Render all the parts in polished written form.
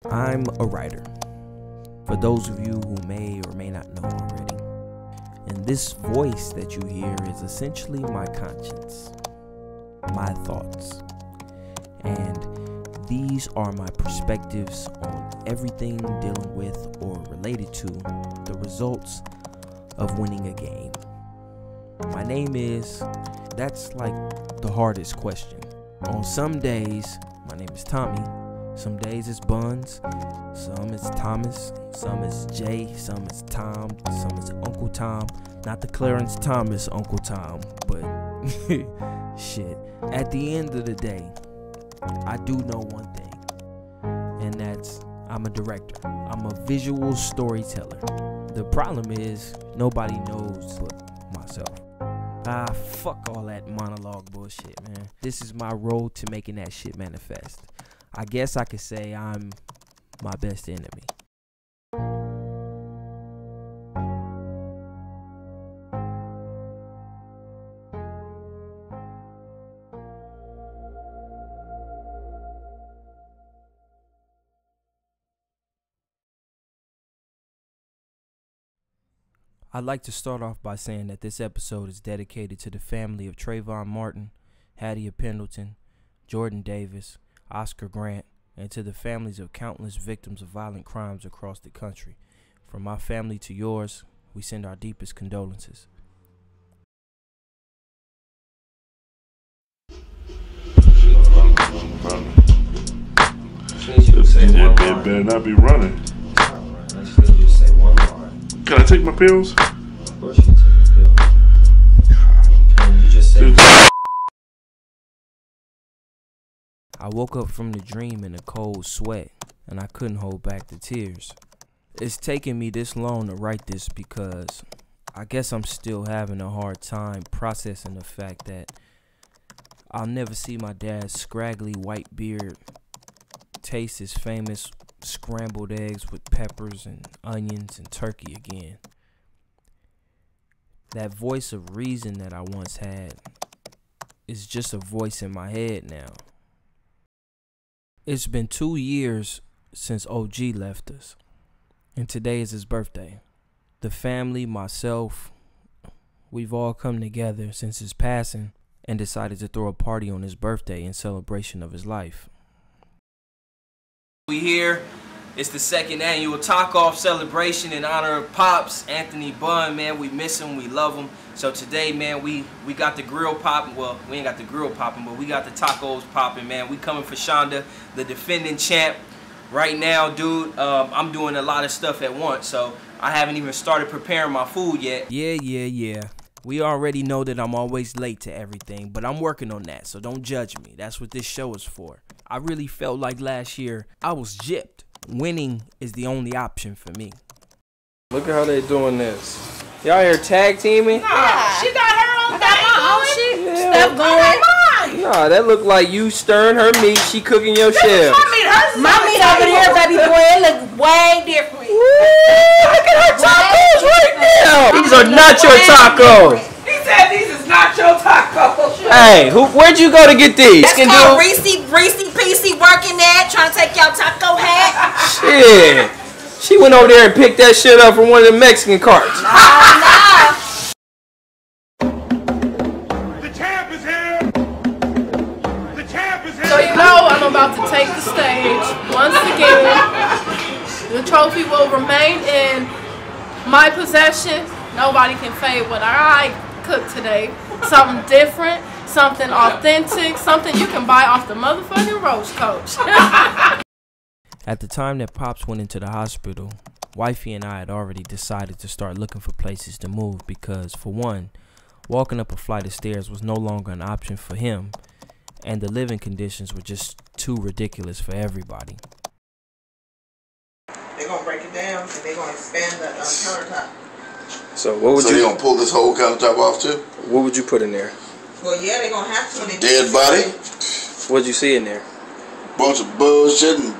I'm a writer, for those of you who may or may not know already. And this voice that you hear is essentially my conscience, my thoughts. And these are my perspectives on everything dealing with or related to the results of winning a game. My name is, that's like the hardest question. On some days, my name is Tommy. Some days it's Bunnz, some it's Thomas, some it's Jay, some it's Tom, some it's Uncle Tom. Not the Clarence Thomas Uncle Tom, but shit. At the end of the day, I do know one thing, and that's I'm a director. I'm a visual storyteller. The problem is nobody knows but myself. Fuck all that monologue bullshit, man. This is my road to making that shit manifest. I guess I could say I'm my best enemy. I'd like to start off by saying that this episode is dedicated to the family of Trayvon Martin, Hattie Pendleton, Jordan Davis, Oscar Grant, and to the families of countless victims of violent crimes across the country. From my family to yours, we send our deepest condolences. It better not be running. Can I take my pills? Of course you can take the pill. Can you just say... I woke up from the dream in a cold sweat, and I couldn't hold back the tears. It's taken me this long to write this because I guess I'm still having a hard time processing the fact that I'll never see my dad's scraggly white beard taste his famous scrambled eggs with peppers and onions and turkey again. That voice of reason that I once had is just a voice in my head now. It's been 2 years since OG left us, and today is his birthday. The family, myself, we've all come together since his passing and decided to throw a party on his birthday in celebration of his life. We here. It's the second annual Talk-Off celebration in honor of Pops, Anthony Bunn, man. We miss him, we love him. So today, man, we got the grill popping. Well, we ain't got the grill popping, but we got the tacos popping, man. We coming for Shonda, the defending champ. Right now, dude, I'm doing a lot of stuff at once, so I haven't even started preparing my food yet. Yeah. We already know that I'm always late to everything, but I'm working on that, so don't judge me. That's what this show is for. I really felt like last year I was gypped. Winning is the only option for me. Look at how they doing this. Y'all here tag teaming? Nah, she got her own thing going. Stuff going. Nah, that look like you stirring her meat. She cooking your shells. My meat over there, baby boy, it look way different. Look at her tacos right now. These are nacho tacos. He said these is nacho tacos. Hey, where'd you go to get these? It's called Reese PC working there, trying to take y'all taco hat. Shit. She went over there and picked that shit up from one of the Mexican carts. Nah. The champ is here! The champ is here! So you know I'm about to take the stage once again. The trophy will remain in my possession. Nobody can fade what I cooked today. Something different, something authentic, something you can buy off the motherfucking Roach Coach. At the time that Pops went into the hospital, Wifey and I had already decided to start looking for places to move because, for one, walking up a flight of stairs was no longer an option for him, and the living conditions were just too ridiculous for everybody. They're going to break it down and they're going to expand the countertop. So what would So you gonna pull this whole countertop off too? What would you put in there? Well, yeah, they're going to have to. When they Dead body? What'd you see in there? Bunch of bullshit and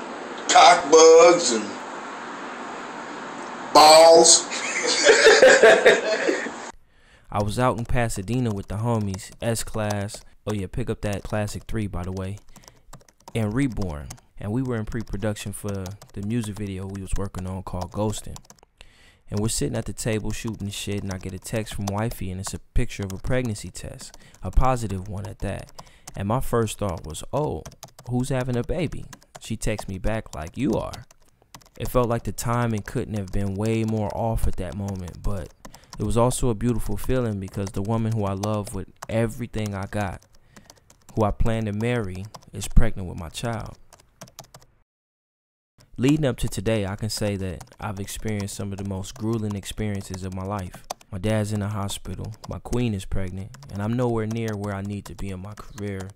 cock bugs and balls. I was out in Pasadena with the homies, S-Class. Oh yeah, pick up that Classic 3, by the way. And Reborn. and we were in pre-production for the music video we was working on called Ghostin'. And we're sitting at the table shooting shit, and I get a text from wifey, and it's a picture of a pregnancy test, a positive one at that. And my first thought was, oh, who's having a baby? She texts me back like, you are. It felt like the timing couldn't have been way more off at that moment, but it was also a beautiful feeling because the woman who I love with everything I got, who I plan to marry, is pregnant with my child. Leading up to today, I can say that I've experienced some of the most grueling experiences of my life. My dad's in the hospital, my queen is pregnant, and I'm nowhere near where I need to be in my career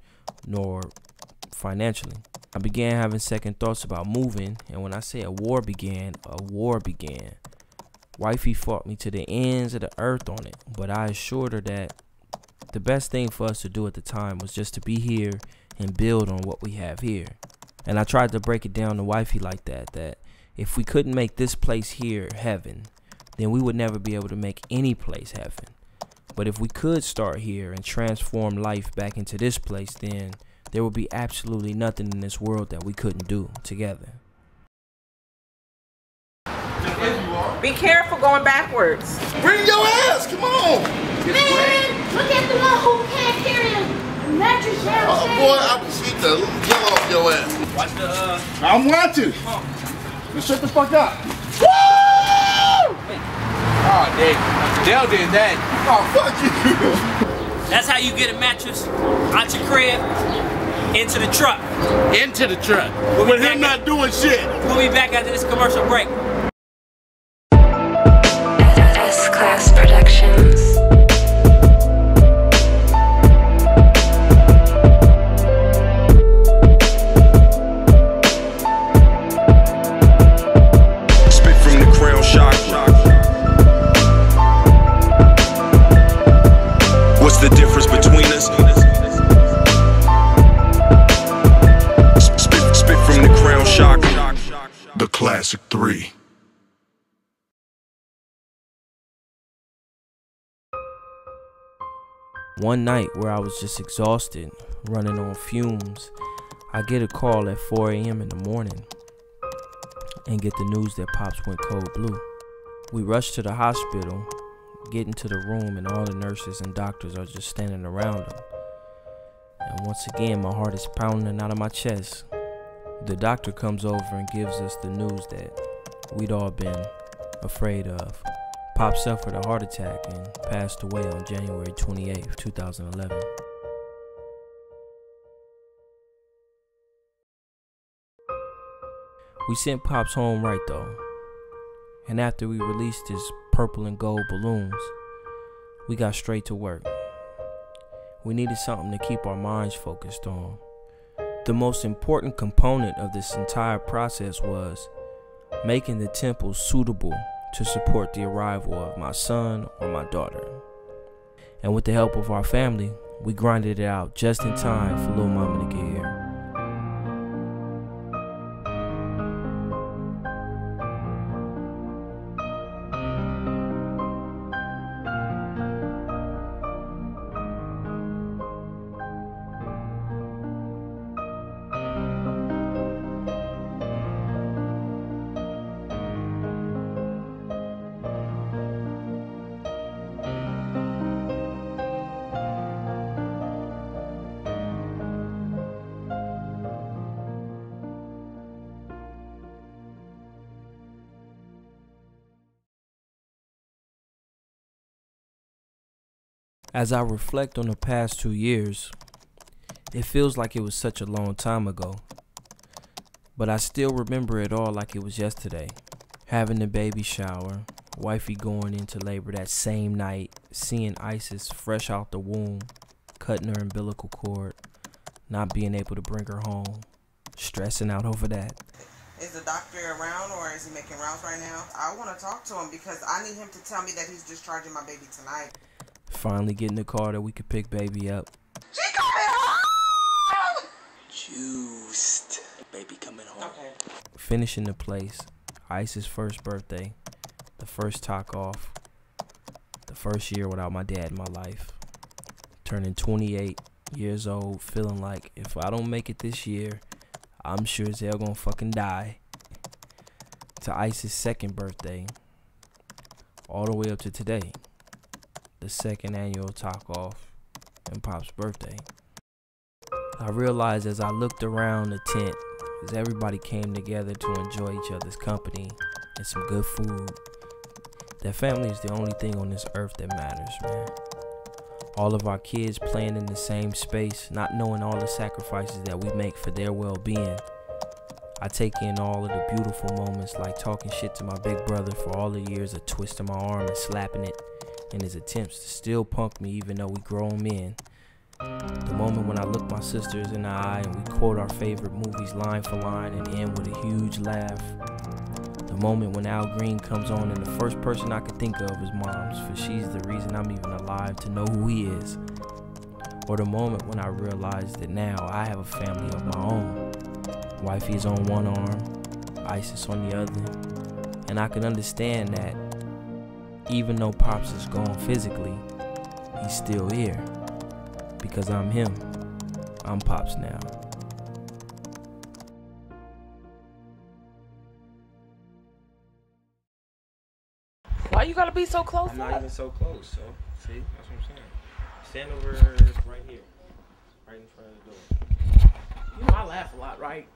nor financially. I began having second thoughts about moving, and when I say a war began, a war began. Wifey fought me to the ends of the earth on it, but I assured her that the best thing for us to do at the time was just to be here and build on what we have here. And I tried to break it down to wifey like that if we couldn't make this place here heaven, then we would never be able to make any place heaven. But if we could start here and transform life back into this place, then there would be absolutely nothing in this world that we couldn't do together. Be careful going backwards. Bring your ass, come on. Man, look at the one who can't carry a mattress downstairs. Oh boy, I can see the kill off your ass. Watch the, I'm watching. Now shut the fuck up. Woo! Oh, Dale did that. Oh, fuck you. That's how you get a mattress out your crib into the truck. Into the truck. We'll With him not doing shit. We'll be back after this commercial break. S-Class Productions. Spit from the crown chakra. What's the difference between us? Spit from the crown chakra. The classic 3. One night where I was just exhausted, running on fumes, I get a call at 4 a.m. in the morning and get the news that Pops went cold blue. We rush to the hospital, get into the room, and all the nurses and doctors are just standing around him. And once again, my heart is pounding out of my chest. The doctor comes over and gives us the news that we'd all been afraid of. Pop suffered a heart attack and passed away on January 28, 2011. We sent Pops home right though, and after we released his purple and gold balloons, we got straight to work. We needed something to keep our minds focused on. The most important component of this entire process was making the temple suitable to support the arrival of my son or my daughter. And with the help of our family, we grinded it out just in time for little mama to get here. As I reflect on the past 2 years, it feels like it was such a long time ago. But I still remember it all like it was yesterday. Having the baby shower, wifey going into labor that same night, seeing Isis fresh out the womb, cutting her umbilical cord, not being able to bring her home, stressing out over that. Is the doctor around or is he making rounds right now? I want to talk to him because I need him to tell me that he's discharging my baby tonight. Finally getting the car that we could pick baby up. She coming home! Juiced. Baby coming home. Okay. Finishing the place, Isis' first birthday, the first talk off, the first year without my dad in my life. Turning 28 years old, feeling like if I don't make it this year, I'm sure as hell gonna fucking die. To Ice's second birthday, all the way up to today, the second annual talk off and Pop's birthday. I realized as I looked around the tent, as everybody came together to enjoy each other's company and some good food, that family is the only thing on this earth that matters, man. All of our kids playing in the same space, not knowing all the sacrifices that we make for their well-being. I take in all of the beautiful moments, like talking shit to my big brother for all the years of twisting my arm and slapping it in his attempts to still punk me even though we grown men. The moment when I look my sisters in the eye and we quote our favorite movies line for line and end with a huge laugh. The moment when Al Green comes on and the first person I could think of is Mom's, for she's the reason I'm even alive to know who he is. Or the moment when I realize that now I have a family of my own. Wifey is on one arm, Isis on the other, and I can understand that even though Pops is gone physically, he's still here, because I'm him. I'm Pops now. Why you gotta be so close? I'm not even so close, so see, that's what I'm saying. Stand over right here, right in front of the door. You know I laugh a lot, right?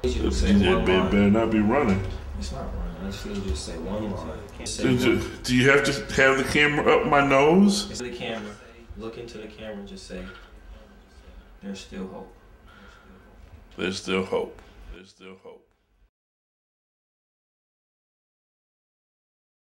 You better not be running. It's not running. I just need you to say one line. Do you have to have the camera up my nose? It's the camera. Look into the camera and just say, "There's still hope." There's still hope. There's still hope.